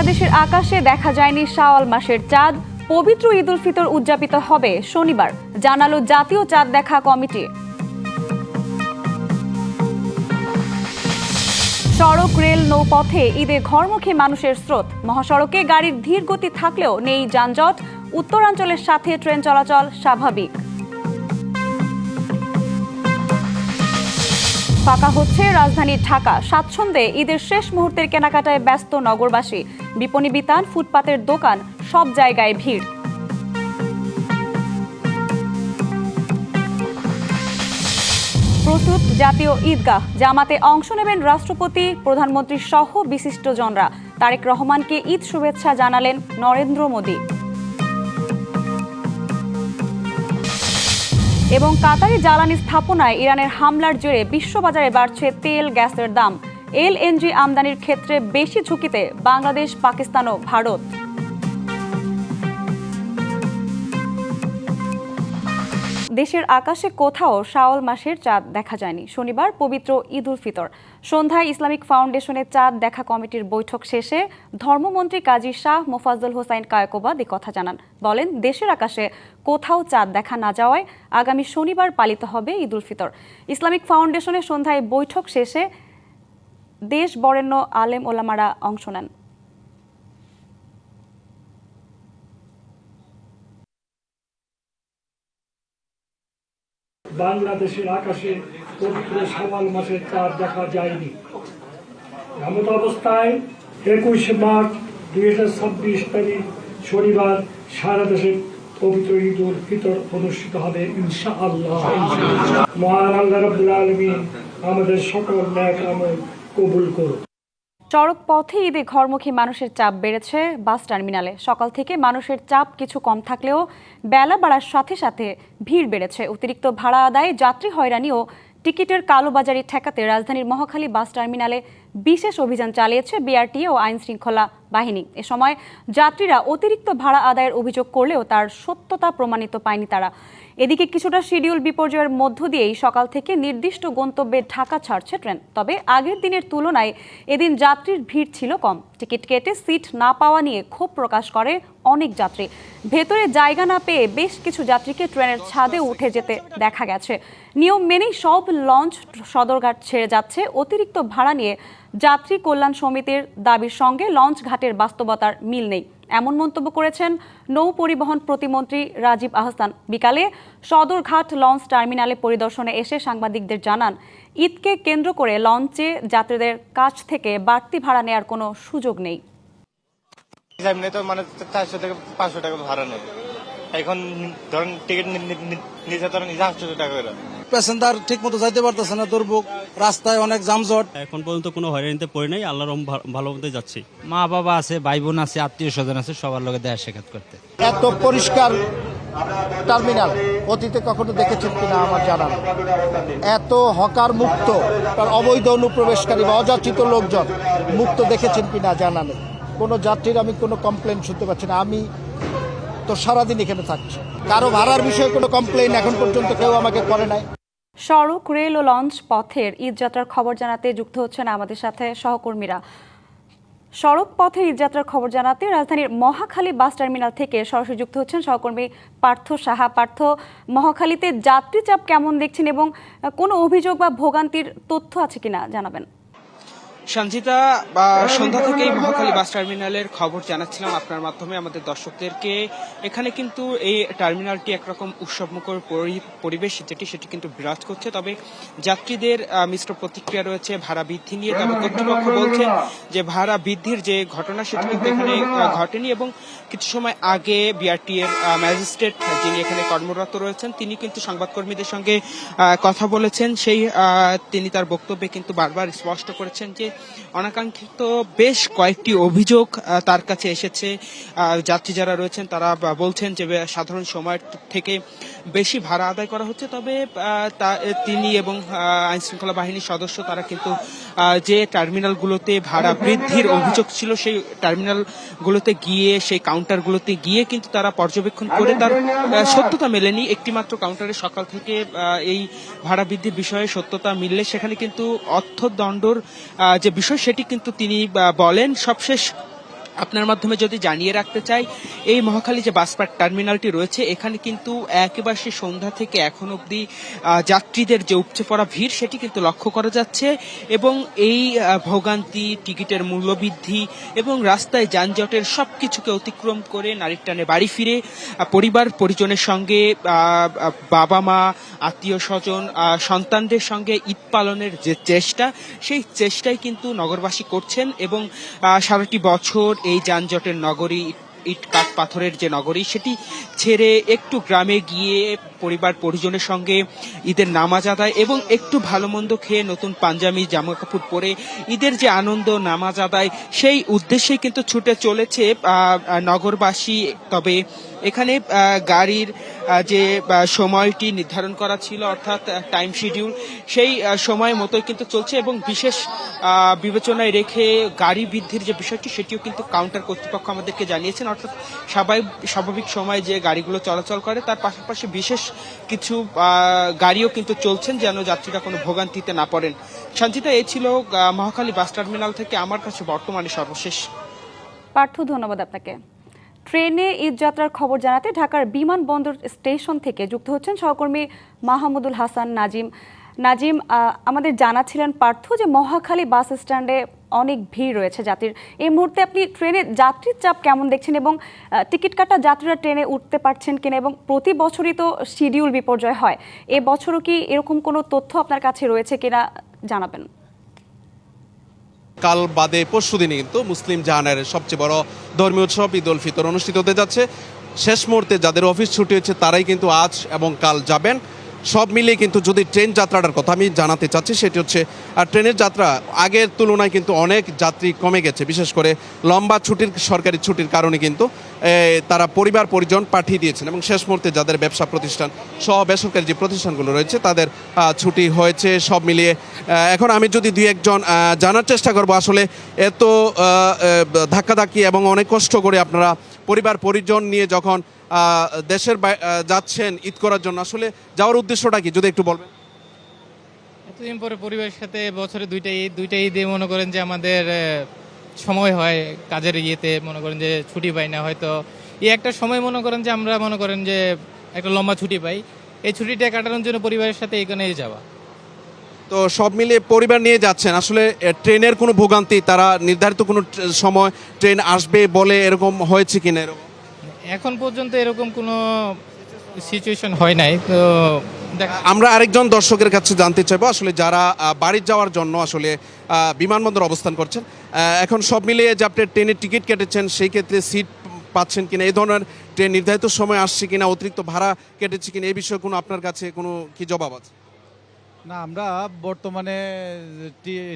বাংলাদেশের আকাশে দেখা যায়নি শাওয়াল মাসের চাঁদ। পবিত্র ঈদ উল ফিতর উদযাপিত হবে শনিবার, জানালো জাতীয় চাঁদ দেখা কমিটি। সড়ক, রেল, নৌপথে ঈদে ঘরমুখী মানুষের স্রোত। মহাসড়কে গাড়ির ধীর গতি থাকলেও নেই যানজট। উত্তরাঞ্চলের সাথে ট্রেন চলাচল স্বাভাবিক। ফাঁকা হচ্ছে রাজধানী ঢাকা। স্বাচ্ছন্দ্যে ঈদের শেষ মুহূর্তের কেনাকাটায় ব্যস্ত নগরবাসী। বিপণী বিতান, ফুটপাতের দোকান, সব জায়গায় ভিড়। প্রস্তুত জাতীয় ঈদগাহ। জামাতে অংশ নেবেন রাষ্ট্রপতি, প্রধানমন্ত্রী সহ বিশিষ্টজনরা। তারেক রহমানকে ঈদ শুভেচ্ছা জানালেন নরেন্দ্র মোদি। এবং কাতারি জ্বালানি স্থাপনায় ইরানের হামলার জেরে বিশ্ববাজারে বাড়ছে তেল, গ্যাসের দাম। এলএনজি আমদানির ক্ষেত্রে বেশি ঝুঁকিতে বাংলাদেশ, পাকিস্তান ও ভারত। দেশের আকাশে কোথাও শাওয়াল মাসের চাঁদ দেখা যায়নি। শনিবার পবিত্র ঈদ উল ফিতর সন্ধ্যায় ইসলামিক ফাউন্ডেশনের চাঁদ দেখা কমিটির বৈঠক শেষে ধর্মমন্ত্রী কাজী শাহ মোফাজ্জল হোসাইন কায়কোবাদ এ কথা জানান। বলেন, দেশের আকাশে কোথাও চাঁদ দেখা না যাওয়ায় আগামী শনিবার পালিত হবে ঈদ উল ফিতর। ইসলামিক ফাউন্ডেশনের সন্ধ্যায় বৈঠক শেষে দেশ বরেণ্য আলেম ওলামারা অংশ নেন। বাংলাদেশের আকাশে পবিত্র শাওয়াল মাসের চাঁদ দেখা যায়নি। এমত অবস্থায় 21 মার্চ 2026 তারিখ শনিবার সারা দেশে পবিত্র ঈদ উল ফিতর অনুষ্ঠিত হবে ইনশাআল্লাহ। মহান আল্লাহ রাব্বুল আলামিন আমাদের সকল নেক আমল কবুল করুন। সড়ক পথে ঈদে ঘরমুখী মানুষের চাপ বেড়েছে বাস টার্মিনালে। সকাল থেকে মানুষের চাপ কিছু কম থাকলেও বেলা বাড়ার সাথে সাথে ভিড় বেড়েছে। অতিরিক্ত ভাড়া আদায়, যাত্রী হয়রানি ও টিকিটের কালোবাজারি ঠেকাতে রাজধানীর মহাখালী বাস টার্মিনালে বিশেষ অভিযান চালিয়েছে বিআরটিএ ও আইন শৃঙ্খলা বাহিনী। এ সময় যাত্রীরা অতিরিক্ত ভাড়া আদায়ের অভিযোগ করলেও তার সত্যতা প্রমাণিত পায়নি তারা। এদিকে কিছুটা শিডিউল বিপর্যয়ের মধ্য দিয়েই সকাল থেকে নির্দিষ্ট গন্তব্যে ঢাকা ছাড়ছে ট্রেন। তবে আগের দিনের তুলনায় এদিন যাত্রীর ভিড় ছিল কম। টিকিট কেটে সিট না পাওয়া নিয়ে ক্ষোভ প্রকাশ করে অনেক যাত্রী। ভেতরে জায়গা না পেয়ে বেশ কিছু যাত্রীকে ট্রেনের ছাদে উঠে যেতে দেখা গেছে। নিয়ম মেনেই সব লঞ্চ সদরঘাট ছেড়ে যাচ্ছে। অতিরিক্ত ভাড়া নিয়ে যাত্রী কল্যাণ সমিতির দাবির সঙ্গে লঞ্চ ঘাটের বাস্তবতার মিল নেই, এমন মন্তব্য করেছেন নৌ পরিবহন প্রতিমন্ত্রী রাজীব আহসান। বিকালে সদরঘাট লঞ্চ টার্মিনালে পরিদর্শনে এসে সাংবাদিকদের জানান, ঈদকে কেন্দ্র করে লঞ্চে যাত্রীদের কাছ থেকে বাড়তি ভাড়া নেওয়ার কোনো সুযোগ নেই। তো মানে 400 থেকে 500 টাকা ভাড়া নেই। এখন ধরেন টিকিট নিচে ধরেন 800 টাকা করে। প্যাসেঞ্জার ঠিক মতো যাইতে পারতেছে না, দুর্ভোগ, রাস্তায় অনেক যানজট। এখন পর্যন্ত কোনো হয়রানিতে পড়ে নাই, আল্লাহর ভালো মতো যাচ্ছি। মা বাবা আছে, ভাই বোন আছে, আত্মীয় স্বজন আছে, সবার লোকে দেখা সাক্ষাৎ করতে। এত পরিষ্কার টার্মিনাল অতীতে কখনো দেখেছেন কিনা আমার জানা নেই। এত হকার মুক্ত, তার অবৈধ অনুপ্রবেশকারী বা অযাচিত লোকজন মুক্ত দেখেছেন কিনা জানা নেই। কোনো যাত্রীর আমি কোনো কমপ্লেন শুনতে পাচ্ছি না। আমি তো সারাদিন এখানে থাকছি, কারো ভাড়ার বিষয়ে কোনো কমপ্লেন এখন পর্যন্ত কেউ আমাকে করে নাই। সড়ক, রেল ও লঞ্চ পথের ঈদযাত্রার খবর জানাতে যুক্ত হচ্ছেন আমাদের সাথে সহকর্মীরা। সড়ক পথের ঈদযাত্রার খবর জানাতে রাজধানীর মহাখালী বাস টার্মিনাল থেকে সরাসরি যুক্ত হচ্ছেন সহকর্মী পার্থ সাহা। পার্থ, মহাখালীতে যাত্রী চাপ কেমন দেখছেন এবং কোনো অভিযোগ বা ভোগান্তির তথ্য আছে কিনা জানাবেন। সঞ্জিতা, সন্ধ্যা থেকেই মহাখালী বাস টার্মিনালের খবর জানাচ্ছিলাম আপনার মাধ্যমে আমাদের দর্শকদেরকে। এখানে কিন্তু এই টার্মিনালটি একরকম উৎসবমুখর পরিবেশ সেটি কিন্তু বিরাজ করছে। তবে যাত্রীদের মিশ্র প্রতিক্রিয়া রয়েছে ভাড়া বৃদ্ধি নিয়ে। তবে কর্তৃপক্ষ বলছেন যে ভাড়া বৃদ্ধির যে ঘটনা সেটি কিন্তু এখানে ঘটেনি এবং কিছু সময় আগে বিআরটিএর ম্যাজিস্ট্রেট যিনি এখানে কর্মরত রয়েছেন তিনি কিন্তু সংবাদকর্মীদের সঙ্গে কথা বলেছেন। তিনি তার বক্তব্যে কিন্তু বারবার স্পষ্ট করেছেন যে অনাকাঙ্ক্ষিত বেশ কয়েকটি অভিযোগ তার কাছে এসেছে। যাত্রী যারা রয়েছেন তারা বলছেন যে সাধারণ সময়ের থেকে বেশি ভাড়া আদায় করা হচ্ছে। তবে তিনি এবং আইন শৃঙ্খলা বাহিনীর সদস্য তারা কিন্তু যে টার্মিনালগুলোতে ভাড়া বৃদ্ধির অভিযোগ ছিল সেই টার্মিনালগুলোতে গিয়ে, সেই কাউন্টারগুলোতে গিয়ে কিন্তু তারা পর্যবেক্ষণ করে তার সত্যতা মেলেনি। একটি মাত্র কাউন্টারে সকাল থেকে এই ভাড়া বৃদ্ধির বিষয়ে সত্যতা মিললে সেখানে কিন্তু অর্থদণ্ডর যে বিষয় সেটি কিন্তু তিনি বলেন। সবশেষ আপনার মাধ্যমে যদি জানিয়ে রাখতে চাই, এই মহাখালী যে বাস টার্মিনালটি রয়েছে এখানে কিন্তু একেবারে সন্ধ্যা থেকে এখন অবধি যাত্রীদের যে উপচে পড়া ভিড় সেটি কিন্তু লক্ষ্য করা যাচ্ছে এবং এই ভোগান্তি, টিকিটের মূল্যবৃদ্ধি এবং রাস্তায় যানজটের সবকিছুকে অতিক্রম করে নারীর টানে বাড়ি ফিরে পরিবার পরিজনের সঙ্গে, বাবা মা, আত্মীয় স্বজন, সন্তানদের সঙ্গে ঈদ পালনের যে চেষ্টা, সেই চেষ্টাই কিন্তু নগরবাসী করছেন এবং সারাটি বছর এই যানজটের নগরী, ইট কাঠ পাথরের যে নগরী সেটি ছেড়ে একটু গ্রামে গিয়ে পরিবার পরিজনের সঙ্গে ঈদের নামাজ আদায় এবং একটু ভালো মন্দ খেয়ে নতুন পাঞ্জাবি জামা কাপড় পরে ঈদের যে আনন্দ, নামাজ আদায়, সেই উদ্দেশ্যেই কিন্তু ছুটে চলেছে নগরবাসী। তবে এখানে গাড়ির যে সময়টি নির্ধারণ করা ছিল অর্থাৎ টাইম শিডিউল, সেই সময় মতোই কিন্তু চলছে এবং বিশেষ বিবেচনায় রেখে গাড়ি বৃদ্ধির যে বিষয়টি সেটিও কিন্তু কাউন্টার কর্তৃপক্ষ আমাদেরকে জানিয়েছেন, অর্থাৎ স্বাভাবিক সময় যে গাড়িগুলো চলাচল করে তার পাশাপাশি বিশেষ কিছু গাড়িও কিন্তু চলছেন যেন যাত্রীরা কোনো ভোগান্তিতে না পড়েন। সঞ্চিতা, এই ছিল মহাখালী বাস টার্মিনাল থেকে আমার কাছে বর্তমানে সর্বশেষ। পার্থ, ধন্যবাদ আপনাকে। ট্রেনে ঈদ যাত্রার খবর জানাতে ঢাকার বিমানবন্দর স্টেশন থেকে যুক্ত হচ্ছেন সহকর্মী মাহমুদুল হাসান নাজিম। আমাদের জানাচ্ছিলেন পার্থ যে মহাখালী বাস স্ট্যান্ডে অনেক ভিড় রয়েছে যাত্রীর। এই মুহূর্তে আপনি ট্রেনে যাত্রীর চাপ কেমন দেখছেন এবং টিকিট কাটা যাত্রীরা ট্রেনে উঠতে পারছেন কিনা, এবং প্রতি বছরই তো শিডিউল বিপর্যয় হয়, এ বছরও কি এরকম কোনো তথ্য আপনার কাছে রয়েছে কিনা জানাবেন। কাল বাদে পরশু দিনে কিন্তু মুসলিম জাহানের সবচেয়ে বড় ধর্মীয় উৎসব ঈদ উল ফিতর অনুষ্ঠিত হতে যাচ্ছে। শেষ মুহূর্তে যাদের অফিস ছুটি হয়েছে তারাই কিন্তু আজ এবং কাল যাবেন। সব মিলিয়ে কিন্তু যদি ট্রেন যাত্রাটার কথা আমি জানাতে চাচ্ছি, সেটি হচ্ছে ট্রেনের যাত্রা আগের তুলনায় কিন্তু অনেক যাত্রী কমে গেছে। বিশেষ করে লম্বা ছুটির, সরকারি ছুটির কারণে কিন্তু তারা পরিবার পরিজন পাঠিয়ে দিয়েছেন এবং শেষ মুহূর্তে যাদের ব্যবসা প্রতিষ্ঠান সহ বেসরকারি যে প্রতিষ্ঠানগুলো রয়েছে তাদের ছুটি হয়েছে। সব মিলিয়ে এখন আমি যদি দুই একজন জানার চেষ্টা করব আসলে এত ধাক্কাধাক্কি এবং অনেক কষ্ট করে আপনারা পরিবার পরিজন নিয়ে যখন দেশের যাচ্ছেন ঈদ করার জন্য, আসলে যাওয়ার উদ্দেশ্যটা কি যদি একটু বলবেন। এতদিন পরে পরিবারের সাথে বছরে দুইটা ঈদে মনে করেন যে আমাদের সময় হয় কাজের ইয়েতে, মনে করেন যে ছুটি পাই না, হয়তো এই একটা সময় মনে করেন যে আমরা মনে করেন যে একটা লম্বা ছুটি পাই, এই ছুটিটা কাটানোর জন্য পরিবারের সাথে এখানে যাওয়া। তো সব মিলিয়ে পরিবার নিয়ে যাচ্ছেন, আসলে ট্রেনের কোনো ভোগান্তি, তারা নির্ধারিত কোনো সময় ট্রেন আসবে বলে এরকম হয়েছে কিনা? এরকম এখন পর্যন্ত এরকম কোনো সিচুয়েশন হয় নাই। তো আমরা আরেকজন দর্শকের কাছে জানতে চাইবো, আসলে যারা বাড়ি যাওয়ার জন্য আসলে বিমানবন্দর অবস্থান করছেন, এখন সব মিলিয়ে যে আপনি ট্রেনের টিকিট কেটেছেন সেই ক্ষেত্রে সিট পাচ্ছেন কিনা, এই ধরনের ট্রেন নির্ধারিত সময় আসছে কিনা, অতিরিক্ত ভাড়া কেটেছে কিনা, এই বিষয়ে কোনো আপনার কাছে কোনো কি জবাব আছে? না, আমরা বর্তমানে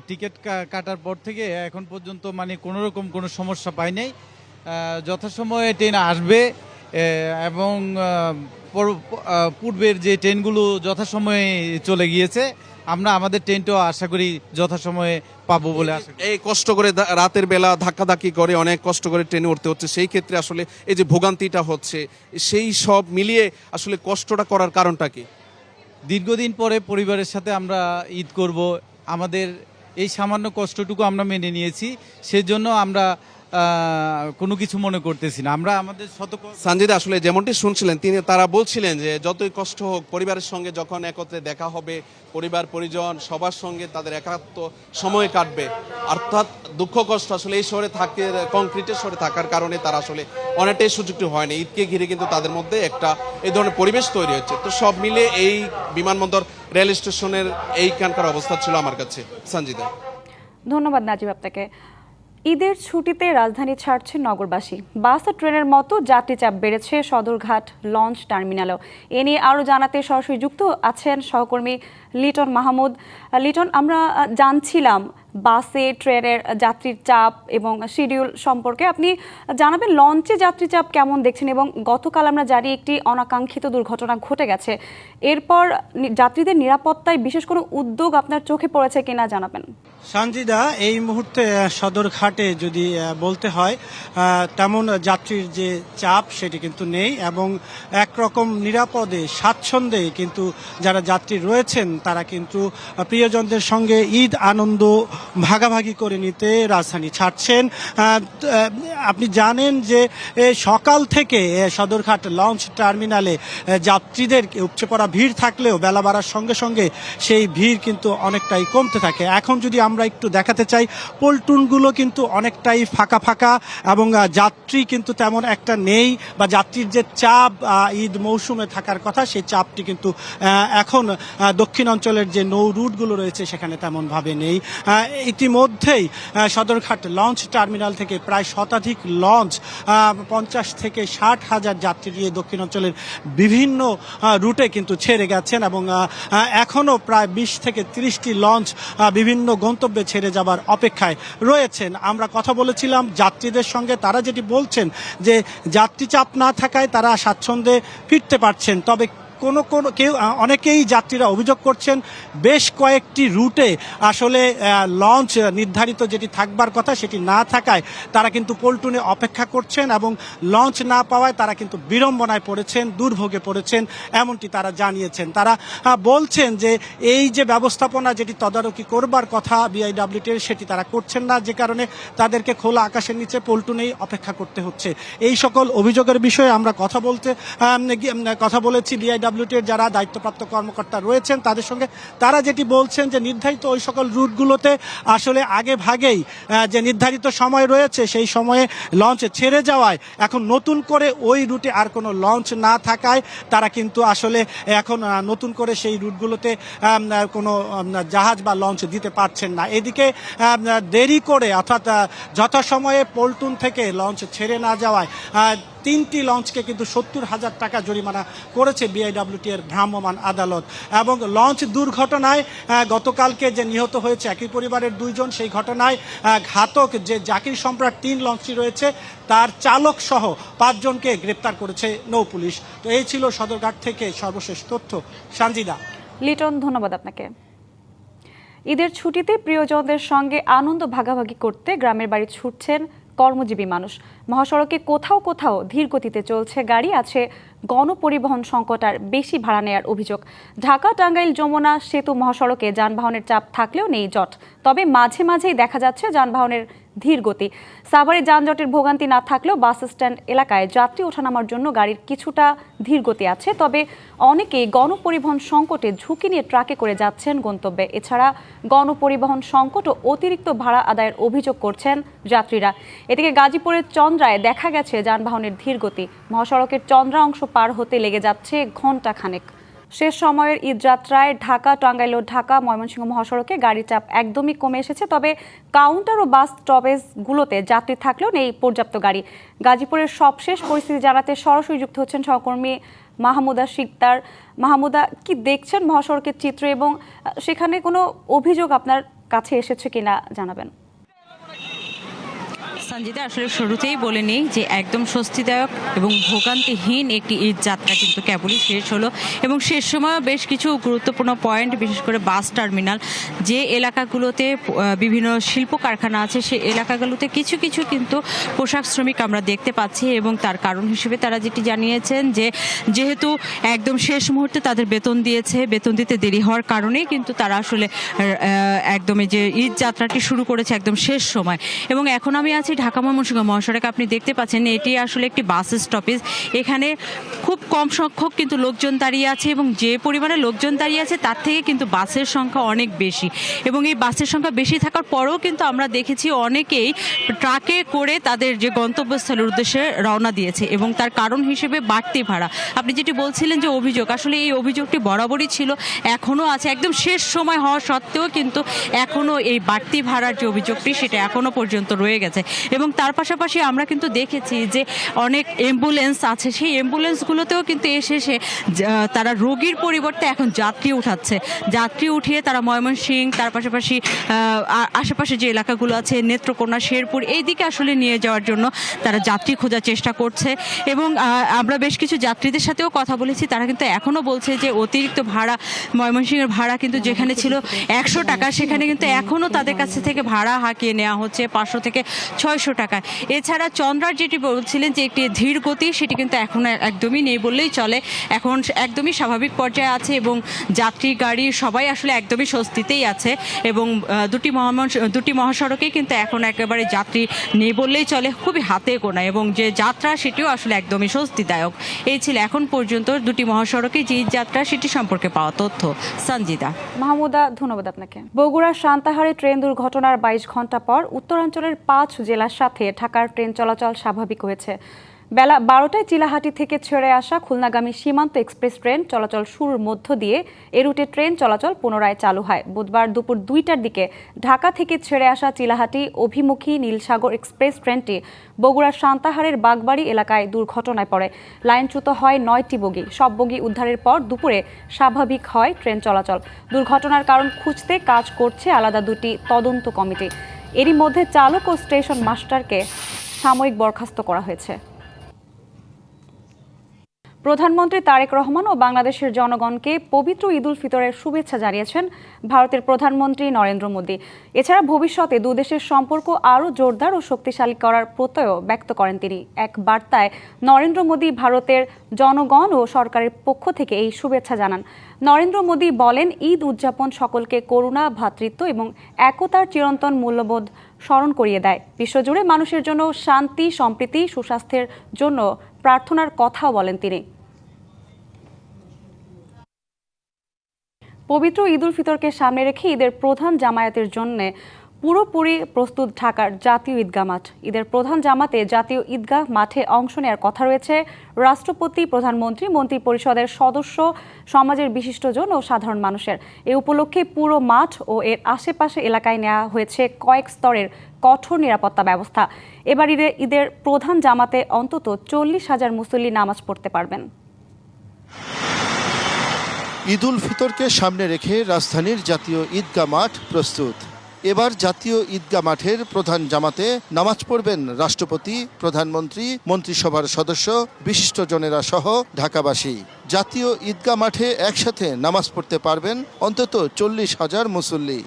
টিকিট কাটার পর থেকে এখন পর্যন্ত মানে কোনো রকম কোনো সমস্যা পাই নাই। যথাসময়ে ট্রেন আসবে এবং পূর্বের যে ট্রেনগুলো যথাসময়ে চলে গিয়েছে, আমরা আমাদের ট্রেনটাও আশা করি যথাসময়ে পাবো বলে আশা করি। এই কষ্ট করে রাতের বেলা ধাক্কাধাক্কি করে অনেক কষ্ট করে ট্রেনে উঠতে হচ্ছে, সেই ক্ষেত্রে আসলে এই যে ভোগান্তিটা হচ্ছে, সেই সব মিলিয়ে আসলে কষ্টটা করার কারণটা কি? দীর্ঘদিন পরে পরিবারের সাথে আমরা ঈদ করব, আমাদের এই সামান্য কষ্টটুকু আমরা মেনে নিয়েছি, সেজন্য আমরা কোনো কিছু মনে করতেছি না। আমরা আমাদের সঞ্জিদা, আসলে যেমনটি শুনছিলেন তারা বলছিলেন যে যতই কষ্ট হোক পরিবারের সঙ্গে যখন একত্রে দেখা হবে, পরিবার পরিজন সবার সঙ্গে তাদের একাত্ম সময় কাটবে, অর্থাৎ দুঃখ কষ্ট আসলে এই শহরে থাকে, কংক্রিটের শহরে থাকার কারণে তারা আসলে অনেকটাই সুযোগটি হয়নি। ঈদকে ঘিরে কিন্তু তাদের মধ্যে একটা এই ধরনের পরিবেশ তৈরি হচ্ছে। তো সব মিলে এই বিমানবন্দর রেল স্টেশনের এইখানকার অবস্থা ছিল আমার কাছে। সঞ্জিদা, ধন্যবাদ নাজিব আপনাকে। ঈদের ছুটিতে রাজধানী ছাড়ছে নগরবাসী। বাস ও ট্রেনের মতো যাত্রী চাপ বেড়েছে সদরঘাট লঞ্চ টার্মিনালেও। এ নিয়ে আরও জানাতে সরাসরি যুক্ত আছেন সহকর্মী লিটন মাহমুদ। লিটন, আমরা জানছিলাম বাসে ট্রেনের যাত্রীর চাপ এবং শিডিউল সম্পর্কে, আপনি জানাবেন লঞ্চে যাত্রী চাপ কেমন দেখছেন, এবং গতকাল আমরা জানি একটি অনাকাঙ্ক্ষিত দুর্ঘটনা ঘটে গেছে, এরপর যাত্রীদের নিরাপত্তায় বিশেষ কোনো উদ্যোগ আপনার চোখে পড়েছে কিনা জানাবেন। সঞ্জিদা, এই মুহূর্তে সদরঘাটে যদি বলতে হয় তেমন যাত্রীর যে চাপ সেটি কিন্তু নেই, এবং একরকম নিরাপদে স্বাচ্ছন্দ্যে কিন্তু যারা যাত্রী রয়েছেন তারা কিন্তু প্রিয়জনদের সঙ্গে ঈদ আনন্দ ভাগাভাগি করে নিতে রাজধানী ছাড়ছেন। আপনি জানেন যে সকাল থেকে সদরঘাট লঞ্চ টার্মিনালে যাত্রীদের উপচে পড়া ভিড় থাকলেও বেলা বাড়ার সঙ্গে সঙ্গে সেই ভিড় কিন্তু অনেকটাই কমতে থাকে। এখন যদি আমরা একটু দেখাতে চাই, পল্টুনগুলো কিন্তু অনেকটাই ফাঁকা ফাঁকা এবং যাত্রী কিন্তু তেমন একটা নেই, বা যাত্রীর যে চাপ ঈদ মৌসুমে থাকার কথা সেই চাপটি কিন্তু এখন দক্ষিণ অঞ্চলের যে নৌ রুটগুলো রয়েছে সেখানে তেমনভাবে নেই। ইতিমধ্যেই সদরঘাট লঞ্চ টার্মিনাল থেকে প্রায় শতাধিক লঞ্চ 50 থেকে 60 হাজার যাত্রী নিয়ে দক্ষিণ অঞ্চলের বিভিন্ন রুটে কিন্তু ছেড়ে গেছেন এবং এখনও প্রায় 20 থেকে 30টি লঞ্চ বিভিন্ন গন্তব্যে ছেড়ে যাবার অপেক্ষায় রয়েছেন। আমরা কথা বলেছিলাম যাত্রীদের সঙ্গে, তারা যেটি বলছেন যে যাত্রী চাপ না থাকায় তারা স্বাচ্ছন্দ্যে ফিরতে পারছেন। তবে অনেকেই যাত্রীরা অভিযোগ করছেন বেশ কয়েকটি রুটে আসলে লঞ্চ নির্ধারিত যেটি থাকবার কথা সেটি না থাকায় তারা কিন্তু পল্টনে অপেক্ষা করছেন এবং লঞ্চ না পাওয়ায় তারা কিন্তু বিড়ম্বনায় পড়েছেন, দুর্ভোগে পড়েছেন, এমনটি তারা জানিয়েছেন। তারা বলছেন যে এই যে ব্যবস্থাপনা যেটি তদারকি করবার কথা বিআইডব্লিউটির সেটি তারা করছেন না, যে কারণে তাদেরকে খোলা আকাশের নিচে পল্টনেই অপেক্ষা করতে হচ্ছে। এই সকল অভিযোগের বিষয়ে আমরা কথা বলেছি বিআইডব্লিউটির যারা দায়িত্বপ্রাপ্ত কর্মকর্তা রয়েছেন তাদের সঙ্গে। তারা যেটি বলছেন যে নির্ধারিত ওই সকল রুটগুলোতে আসলে আগে ভাগেই যে নির্ধারিত সময় রয়েছে সেই সময়ে লঞ্চ ছেড়ে যাওয়ায় এখন নতুন করে ওই রুটে আর কোনো লঞ্চ না থাকায় তারা কিন্তু আসলে এখন নতুন করে সেই রুটগুলোতে কোনো জাহাজ বা লঞ্চ দিতে পারছেন না। এদিকে দেরি করে অর্থাৎ যথাসময়ে পল্টন থেকে লঞ্চ ছেড়ে না যাওয়ায় 3টি লঞ্চকে কিন্তু 70,000 টাকা জরিমানা করেছে বিআইডব্লিউটি এর ভ্রাম্যমাণ আদালত। এবং লঞ্চ দুর্ঘটনায় গতকালকে যে নিহত হয়েছে একই পরিবারের 2 জন, সেই ঘটনায় ঘাতক যে জাকির সম্রাট 3 লঞ্চটি রয়েছে তার চালক সহ 5 জনকে গ্রেপ্তার করেছে নৌ পুলিশ। তো এই ছিল সদরঘাট থেকে সর্বশেষ তথ্য। সানজিদা। লিটন, ধন্যবাদ আপনাকে। ঈদের ছুটিতে প্রিয়জনদের সঙ্গে আনন্দ ভাগাভাগি করতে গ্রামের বাড়ি ছুটছেন কর্মজীবী মানুষ। মহাসড়কে কোথাও কোথাও ধীর গতিতে চলছে গাড়ি, আছে গণপরিবহন সংকট আর বেশি ভাড়া নেয়ার অভিযোগ। ঢাকা টাঙ্গাইল যমুনা সেতু মহাসড়কে যানবাহনের চাপ থাকলেও নেই জট, তবে মাঝে মাঝেই দেখা যাচ্ছে যানবাহনের ধীর গতি। সাভারে যানজটের ভোগান্তি না থাকলেও বাস স্ট্যান্ড এলাকায় যাত্রী ওঠানামার জন্য গাড়ির কিছুটা ধীর গতি আছে, তবে অনেকেই গণপরিবহন সংকটে ঝুঁকি নিয়ে ট্রাকে করে যাচ্ছেন গন্তব্যে। এছাড়া গণপরিবহন সংকট ও অতিরিক্ত ভাড়া আদায়ের অভিযোগ করছেন যাত্রীরা। এদিকে গাজীপুরের চন্দ্রায় দেখা গেছে যানবাহনের ধীর গতি, মহাসড়কের চন্দ্রা অংশ পার হতে লেগে যাচ্ছে ঘণ্টা খানেক। শেষ সময়ের ঈদ যাত্রায় ঢাকা টাঙ্গাইল ও ঢাকা ময়মনসিংহ মহাসড়কে গাড়ির চাপ একদমই কমে এসেছে, তবে কাউন্টার ও বাস স্টপেজগুলোতে যাত্রী থাকলেও নেই পর্যাপ্ত গাড়ি। গাজীপুরের সবশেষ পরিস্থিতি জানাতে সরাসরি যুক্ত হচ্ছেন সহকর্মী মাহমুদা শিকদার। মাহমুদা, কি দেখছেন মহাসড়কের চিত্র এবং সেখানে কোনো অভিযোগ আপনার কাছে এসেছে কিনা জানাবেন। সঞ্জিতা, আসলে শুরুতেই বলে নেই যে একদম স্বস্তিদায়ক এবং ভোগান্তিহীন একটি ঈদ যাত্রা কিন্তু কেবলই শেষ হলো, এবং শেষ সময় বেশ কিছু গুরুত্বপূর্ণ পয়েন্ট, বিশেষ করে বাস টার্মিনাল যে এলাকাগুলোতে বিভিন্ন শিল্প কারখানা আছে সেই এলাকাগুলোতে কিছু কিছু কিন্তু পোশাক শ্রমিক আমরা দেখতে পাচ্ছি, এবং তার কারণ হিসেবে তারা যেটি জানিয়েছেন যে যেহেতু একদম শেষ মুহূর্তে তাদের বেতন দিতে দেরি হওয়ার কারণেই কিন্তু তারা আসলে একদমই যে ঈদ যাত্রাটি শুরু করেছে একদম শেষ সময়। এবং এখন আমি আছি ঢাকা ময়মনসিংহ মহাসড়কে। আপনি দেখতে পাচ্ছেন এটি আসলে একটি বাস স্টপেজ। এখানে খুব কম সংখ্যক কিন্তু লোকজন দাঁড়িয়ে আছে, এবং যে পরিমাণে লোকজন দাঁড়িয়ে আছে তার থেকে কিন্তু বাসের সংখ্যা অনেক বেশি, এবং এই বাসের সংখ্যা বেশি থাকার পরেও কিন্তু আমরা দেখেছি অনেকেই ট্রাকে করে তাদের যে গন্তব্যস্থলের উদ্দেশ্যে রওনা দিয়েছে, এবং তার কারণ হিসেবে বাড়তি ভাড়া। আপনি যেটি বলছিলেন যে অভিযোগ, আসলে এই অভিযোগটি বরাবরই ছিল, এখনও আছে। একদম শেষ সময় হওয়া সত্ত্বেও কিন্তু এখনও এই বাড়তি ভাড়ার যে অভিযোগটি সেটা এখনও পর্যন্ত রয়ে গেছে। এবং তার পাশাপাশি আমরা কিন্তু দেখেছি যে অনেক অ্যাম্বুলেন্স আছে, সেই অ্যাম্বুলেন্সগুলোতেও কিন্তু এসে তারা রোগীর পরিবর্তে এখন যাত্রী উঠাচ্ছে। যাত্রী উঠিয়ে তারা ময়মনসিংহ, তার পাশাপাশি আশেপাশে যে এলাকাগুলো আছে নেত্রকোনা, শেরপুর, এই দিকে আসলে নিয়ে যাওয়ার জন্য তারা যাত্রী খোঁজার চেষ্টা করছে। এবং আমরা বেশ কিছু যাত্রীদের সাথেও কথা বলেছি, তারা কিন্তু এখনও বলছে যে অতিরিক্ত ভাড়া, ময়মনসিংহের ভাড়া কিন্তু যেখানে ছিল 100 টাকা সেখানে কিন্তু এখনও তাদের কাছ থেকে ভাড়া হাঁকিয়ে নেওয়া হচ্ছে 500 থেকে 600 900 টাকা। এছাড়া চন্দ্রার যেটি বলছিলেন যে একটি ধীর গতি, সেটি কিন্তু এখন একদমই নেই বললেই চলে। এখন একদমই স্বাভাবিক পর্যায়ে আছে এবং যাত্রী গাড়ি সবাই আসলে একদমই স্বস্তিতেই আছে এবং দুটি মহাসড়কে কিন্তু এখন একেবারে যাত্রী নেই বললেই চলে, খুবই হাতে গোনা, এবং যে যাত্রা সেটিও আসলে একদমই স্বস্তিদায়ক। এই ছিল এখন পর্যন্ত দুটি মহাসড়কে যে যাত্রা সেটি সম্পর্কে পাওয়া তথ্য। সঞ্জিদা। মাহমুদা, ধন্যবাদ আপনাকে। বগুড়ার সান্তাহারে ট্রেন দুর্ঘটনার 22 ঘন্টা পর উত্তরাঞ্চলের 5 জেলার সাথে ঢাকার ট্রেন চলাচল স্বাভাবিক হয়েছে। বেলা 12টায় চিলাহাটি থেকে ছেড়ে আসা খুলনাগামী সীমান্ত এক্সপ্রেস ট্রেন চলাচল শুরুর মধ্য দিয়ে এ রুটে ট্রেন চলাচল পুনরায় চালু হয়। বুধবার দুপুর 2টার দিকে ঢাকা থেকে ছেড়ে আসা চিলাহাটি অভিমুখী নীলসাগর এক্সপ্রেস ট্রেনটি বগুড়ার সান্তাহারের বাগবাড়ি এলাকায় দুর্ঘটনায় পড়ে। লাইনচ্যুত হয় 9টি বগি। সব বগি উদ্ধারের পর দুপুরে স্বাভাবিক হয় ট্রেন চলাচল। দুর্ঘটনার কারণ খুঁজতে কাজ করছে আলাদা দুটি তদন্ত কমিটি। এরই মধ্যে চালক ও স্টেশন মাস্টারকে সাময়িক বরখাস্ত করা হয়েছে। প্রধানমন্ত্রী তারেক রহমান ও বাংলাদেশের জনগণকে পবিত্র ঈদ উল ফিতরের শুভেচ্ছা জানিয়েছেন ভারতের প্রধানমন্ত্রী নরেন্দ্র মোদী। এছাড়া ভবিষ্যতে দুদেশের সম্পর্ক আরও জোরদার ও শক্তিশালী করার প্রত্যয় ব্যক্ত করেন তিনি। এক বার্তায় নরেন্দ্র মোদী ভারতের জনগণ ও সরকারের পক্ষ থেকে এই শুভেচ্ছা জানান। নরেন্দ্র মোদী বলেন, ঈদ উদযাপন সকলকে করুণা, ভ্রাতৃত্ব এবং একতার চিরন্তন মূল্যবোধ স্মরণ করিয়ে দেয়। বিশ্বজুড়ে মানুষের জন্য শান্তি, সম্প্রীতি, সুস্বাস্থ্যের জন্য প্রার্থনার কথাও বলেন তিনি। পবিত্র ঈদ উল ফিতরকে সামনে রেখে ঈদের প্রধান জামায়াতের জন্য পুরোপুরি প্রস্তুত ঢাকার জাতীয় ঈদগাহ মাঠ। ঈদের প্রধান জামাতে জাতীয় ঈদগাহ মাঠে অংশ নেওয়ার কথা রয়েছে রাষ্ট্রপতি, প্রধানমন্ত্রী, মন্ত্রিপরিষদের সদস্য, সমাজের বিশিষ্টজন ও সাধারণ মানুষের। এ উপলক্ষে পুরো মাঠ ও এর আশেপাশে এলাকায় নেওয়া হয়েছে কয়েক স্তরের কঠোর নিরাপত্তা ব্যবস্থা। এবার ঈদের প্রধান জামাতে অন্তত 40,000 মুসল্লি নামাজ পড়তে পারবেন। ঈদ উল ফিতরকে সামনে রেখে রাজধানীর জাতীয় ঈদগাহ মাঠ প্রস্তুত। এবার জাতীয় ঈদগাহ মাঠের প্রধান জামাতে নামাজ পড়বেন রাষ্ট্রপতি, প্রধানমন্ত্রী, মন্ত্রিসভার সদস্য, বিশিষ্টজনেরা সহ ঢাকাবাসী। জাতীয় ঈদগাহ মাঠে একসাথে নামাজ পড়তে পারবেন অন্তত 40,000 মুসল্লি।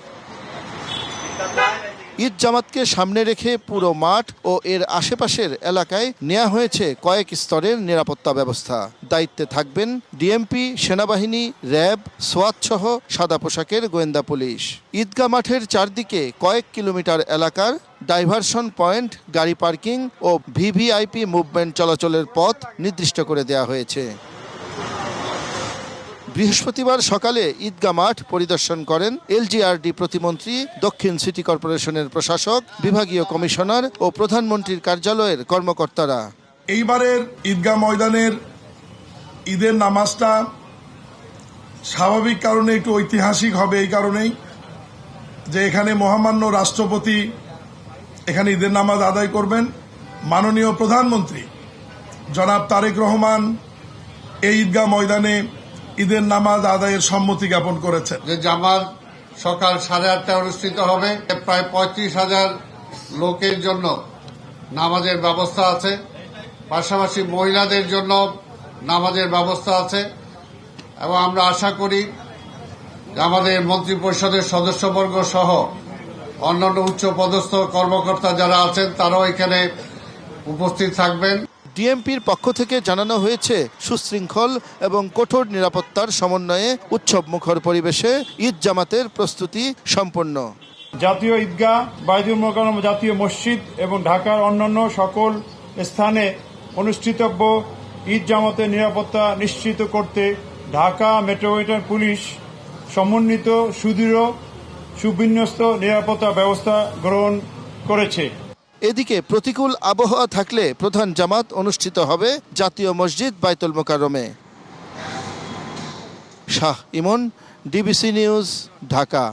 ঈদ জামাতকে সামনে রেখে পুরো মাঠ ও এর আশেপাশের এলাকায় নেওয়া হয়েছে কয়েক স্তরের নিরাপত্তা ব্যবস্থা। দায়িত্বে থাকবেন ডিএমপি, সেনাবাহিনী, র্যাব, সোয়াত সহ সাদা পোশাকের গোয়েন্দা পুলিশ। ঈদগাহ মাঠের চারদিকে কয়েক কিলোমিটার এলাকার ডাইভারশন পয়েন্ট, গাড়ি পার্কিং ও ভিভিআইপি মুভমেন্ট চলাচলের পথ নির্দিষ্ট করে দেওয়া হয়েছে। বৃহস্পতিবার সকালে ঈদগাহ মাঠ পরিদর্শন করেন এলজিআরডি প্রতিমন্ত্রী, দক্ষিণ সিটি কর্পোরেশনের প্রশাসক, বিভাগীয় কমিশনার ও প্রধানমন্ত্রীর কার্যালয়ের কর্মকর্তারা। এইবারের ঈদগাহ ময়দানের ঈদের নামাজটা স্বাভাবিক কারণে একটু ঐতিহাসিক হবে, এই কারণেই যে এখানে মহামান্য রাষ্ট্রপতি এখানে ঈদের নামাজ আদায় করবেন। মাননীয় প্রধানমন্ত্রী জনাব তারেক রহমান এই ঈদগাহ ময়দানে ঈদের নামাজ আদায়ের সম্মতি জ্ঞাপন করেছেন। যে জামাত সকাল 8:30টায় অনুষ্ঠিত হবে। প্রায় 35,000 লোকের জন্য নামাজের ব্যবস্থা আছে, পাশাপাশি মহিলাদের জন্য নামাজের ব্যবস্থা আছে এবং আমরা আশা করি আমাদের মন্ত্রিপরিষদের সদস্যবর্গ সহ অন্যান্য উচ্চপদস্থ কর্মকর্তা যারা আছেন তারাও এখানে উপস্থিত থাকবেন। ডিএমপির পক্ষ থেকে জানানো হয়েছে, সুশৃঙ্খল এবং কঠোর নিরাপত্তার সমন্বয়ে উৎসব মুখর পরিবেশে ঈদ জামাতের প্রস্তুতি সম্পন্ন। জাতীয় ঈদগাহ, বাইতুল মোকাররম জাতীয় মসজিদ এবং ঢাকার অন্যান্য সকল স্থানে অনুষ্ঠিতব্য ঈদ জামাতের নিরাপত্তা নিশ্চিত করতে ঢাকা মেট্রোপলিটন পুলিশ সমন্বিত সুদৃঢ় সুবিন্যস্ত নিরাপত্তা ব্যবস্থা গ্রহণ করেছে। এদিকে প্রতিকূল আবহাওয়া থাকলে প্রধান জামাত অনুষ্ঠিত হবে জাতীয় মসজিদ বাইতুল মোকাররমে। শাহ ইমন, ডিবিসি নিউজ, ঢাকা।